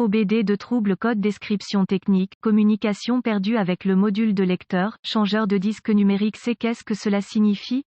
OBD de trouble code description technique, communication perdue avec le module de lecteur, changeur de disque numérique C. Qu'est-ce que cela signifie?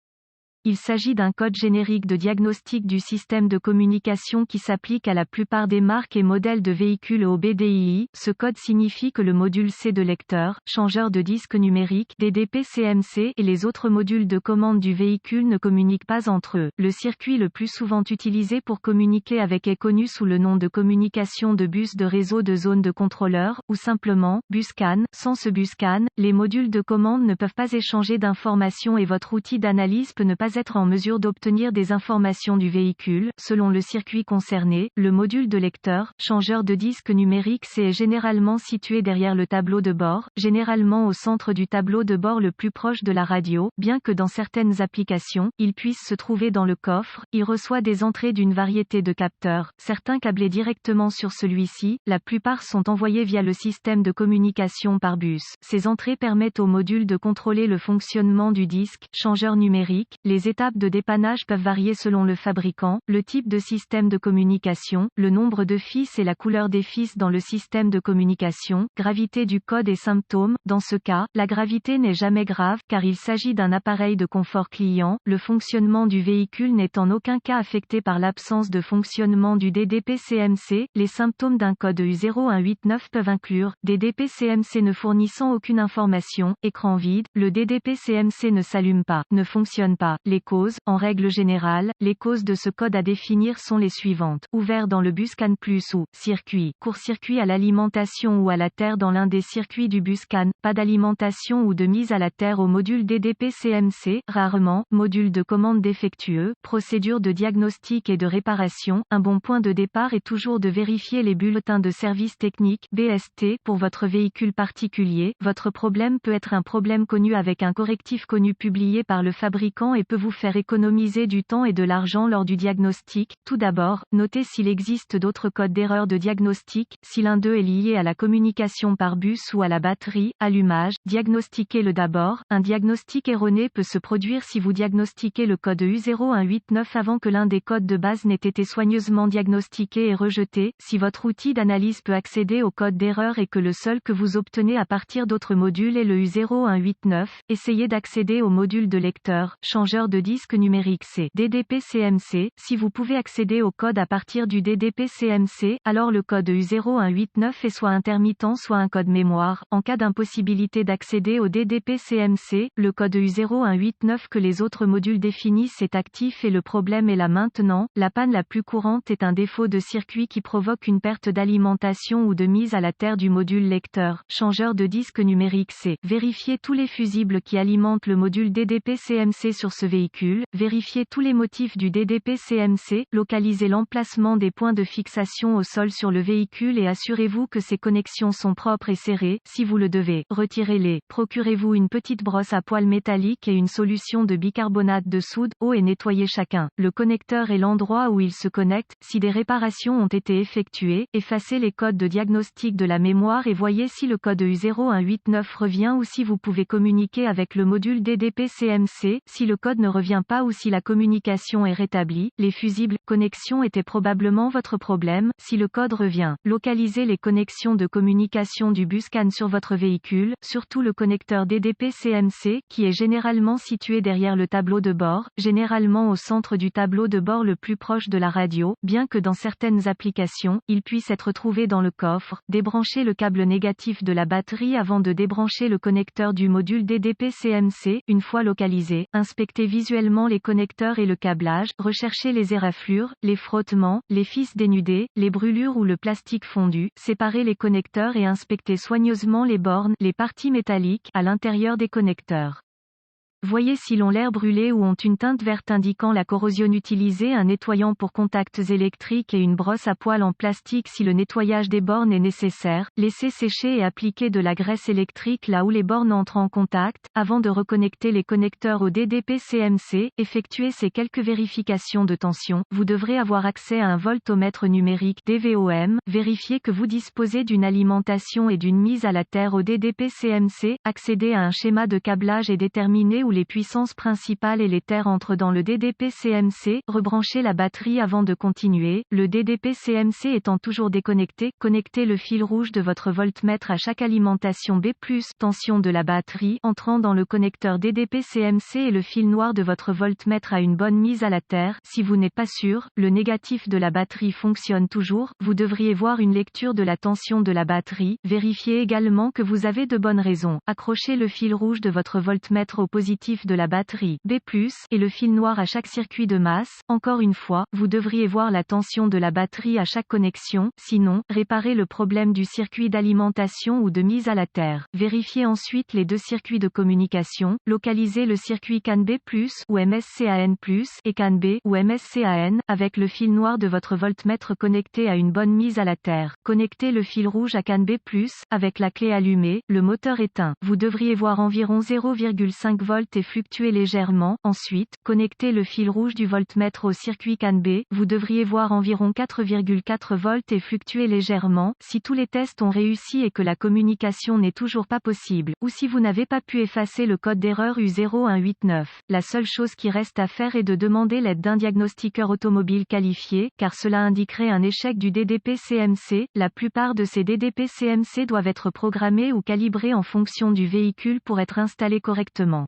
Il s'agit d'un code générique de diagnostic du système de communication qui s'applique à la plupart des marques et modèles de véhicules OBDII. Ce code signifie que le module C de lecteur, changeur de disque numérique, DDP-CMC, et les autres modules de commande du véhicule ne communiquent pas entre eux. Le circuit le plus souvent utilisé pour communiquer avec est connu sous le nom de communication de bus de réseau de zone de contrôleur, ou simplement, bus CAN. Sans ce bus CAN, les modules de commande ne peuvent pas échanger d'informations et votre outil d'analyse peut ne pas être en mesure d'obtenir des informations du véhicule. Selon le circuit concerné, le module de lecteur, changeur de disque numérique C est généralement situé derrière le tableau de bord, généralement au centre du tableau de bord le plus proche de la radio, bien que dans certaines applications, il puisse se trouver dans le coffre. Il reçoit des entrées d'une variété de capteurs, certains câblés directement sur celui-ci, la plupart sont envoyés via le système de communication par bus. Ces entrées permettent au module de contrôler le fonctionnement du disque, changeur numérique. Les étapes de dépannage peuvent varier selon le fabricant, le type de système de communication, le nombre de fils et la couleur des fils dans le système de communication, gravité du code et symptômes. Dans ce cas, la gravité n'est jamais grave, car il s'agit d'un appareil de confort client. Le fonctionnement du véhicule n'est en aucun cas affecté par l'absence de fonctionnement du DDP-CMC. Les symptômes d'un code U0189 peuvent inclure DDP-CMC ne fournissant aucune information, écran vide, le DDP-CMC ne s'allume pas, ne fonctionne pas. Les causes, en règle générale, les causes de ce code à définir sont les suivantes. Ouvert dans le bus CAN+ ou circuit, court-circuit à l'alimentation ou à la terre dans l'un des circuits du bus CAN, pas d'alimentation ou de mise à la terre au module DDP-CMC, rarement, module de commande défectueux, procédure de diagnostic et de réparation. Un bon point de départ est toujours de vérifier les bulletins de service technique, BST, pour votre véhicule particulier. Votre problème peut être un problème connu avec un correctif connu publié par le fabricant et peut vous faire économiser du temps et de l'argent lors du diagnostic. Tout d'abord, notez s'il existe d'autres codes d'erreur de diagnostic, si l'un d'eux est lié à la communication par bus ou à la batterie. Allumage, diagnostiquez-le d'abord. Un diagnostic erroné peut se produire si vous diagnostiquez le code U0189 avant que l'un des codes de base n'ait été soigneusement diagnostiqué et rejeté. Si votre outil d'analyse peut accéder au code d'erreur et que le seul que vous obtenez à partir d'autres modules est le U0189, essayez d'accéder au module de lecteur, changeur de disque numérique C. DDP-CMC. Si vous pouvez accéder au code à partir du DDP-CMC, alors le code U0189 est soit intermittent soit un code mémoire. En cas d'impossibilité d'accéder au DDP-CMC, le code U0189 que les autres modules définissent est actif et le problème est là maintenant. La panne la plus courante est un défaut de circuit qui provoque une perte d'alimentation ou de mise à la terre du module lecteur, changeur de disque numérique C. Vérifiez tous les fusibles qui alimentent le module DDP-CMC sur ce véhicule, vérifiez tous les motifs du DDP-CMC, localisez l'emplacement des points de fixation au sol sur le véhicule et assurez-vous que ces connexions sont propres et serrées. Si vous le devez, retirez-les. Procurez-vous une petite brosse à poils métallique et une solution de bicarbonate de soude, eau et nettoyez chacun. Le connecteur et l'endroit où il se connecte. Si des réparations ont été effectuées, effacez les codes de diagnostic de la mémoire et voyez si le code U0189 revient ou si vous pouvez communiquer avec le module DDP-CMC. Si le code ne revient pas ou si la communication est rétablie, les fusibles connexions étaient probablement votre problème. Si le code revient, localisez les connexions de communication du bus CAN sur votre véhicule, surtout le connecteur DDP-CMC, qui est généralement situé derrière le tableau de bord, généralement au centre du tableau de bord le plus proche de la radio, bien que dans certaines applications, il puisse être trouvé dans le coffre. Débranchez le câble négatif de la batterie avant de débrancher le connecteur du module DDP-CMC. Une fois localisé, inspectez visuellement les connecteurs et le câblage, recherchez les éraflures, les frottements, les fils dénudés, les brûlures ou le plastique fondu, séparez les connecteurs et inspectez soigneusement les bornes, les parties métalliques, à l'intérieur des connecteurs. Voyez s'ils ont l'air brûlés ou ont une teinte verte indiquant la corrosion. Utilisez un nettoyant pour contacts électriques et une brosse à poils en plastique si le nettoyage des bornes est nécessaire. Laissez sécher et appliquer de la graisse électrique là où les bornes entrent en contact. Avant de reconnecter les connecteurs au DDP-CMC, effectuez ces quelques vérifications de tension. Vous devrez avoir accès à un voltomètre numérique DVOM. Vérifiez que vous disposez d'une alimentation et d'une mise à la terre au DDP-CMC. Accédez à un schéma de câblage et déterminez où où les puissances principales et les terres entrent dans le DDP-CMC, rebranchez la batterie avant de continuer, le DDP-CMC étant toujours déconnecté, connectez le fil rouge de votre voltmètre à chaque alimentation B+, tension de la batterie, entrant dans le connecteur DDP-CMC et le fil noir de votre voltmètre à une bonne mise à la terre. Si vous n'êtes pas sûr, le négatif de la batterie fonctionne toujours, vous devriez voir une lecture de la tension de la batterie, vérifiez également que vous avez de bonnes raisons, accrochez le fil rouge de votre voltmètre au positif de la batterie B+, et le fil noir à chaque circuit de masse. Encore une fois, vous devriez voir la tension de la batterie à chaque connexion, sinon, réparez le problème du circuit d'alimentation ou de mise à la terre. Vérifiez ensuite les deux circuits de communication, localisez le circuit CAN B+, ou MSCAN+, et CAN B, ou MSCAN, avec le fil noir de votre voltmètre connecté à une bonne mise à la terre. Connectez le fil rouge à CAN B+, avec la clé allumée, le moteur éteint. Vous devriez voir environ 0,5 volts et fluctuer légèrement. Ensuite, connectez le fil rouge du voltmètre au circuit CAN B. Vous devriez voir environ 4,4 volts et fluctuer légèrement. Si tous les tests ont réussi et que la communication n'est toujours pas possible, ou si vous n'avez pas pu effacer le code d'erreur U0189, la seule chose qui reste à faire est de demander l'aide d'un diagnostiqueur automobile qualifié, car cela indiquerait un échec du DDP-CMC. La plupart de ces DDP-CMC doivent être programmés ou calibrés en fonction du véhicule pour être installés correctement.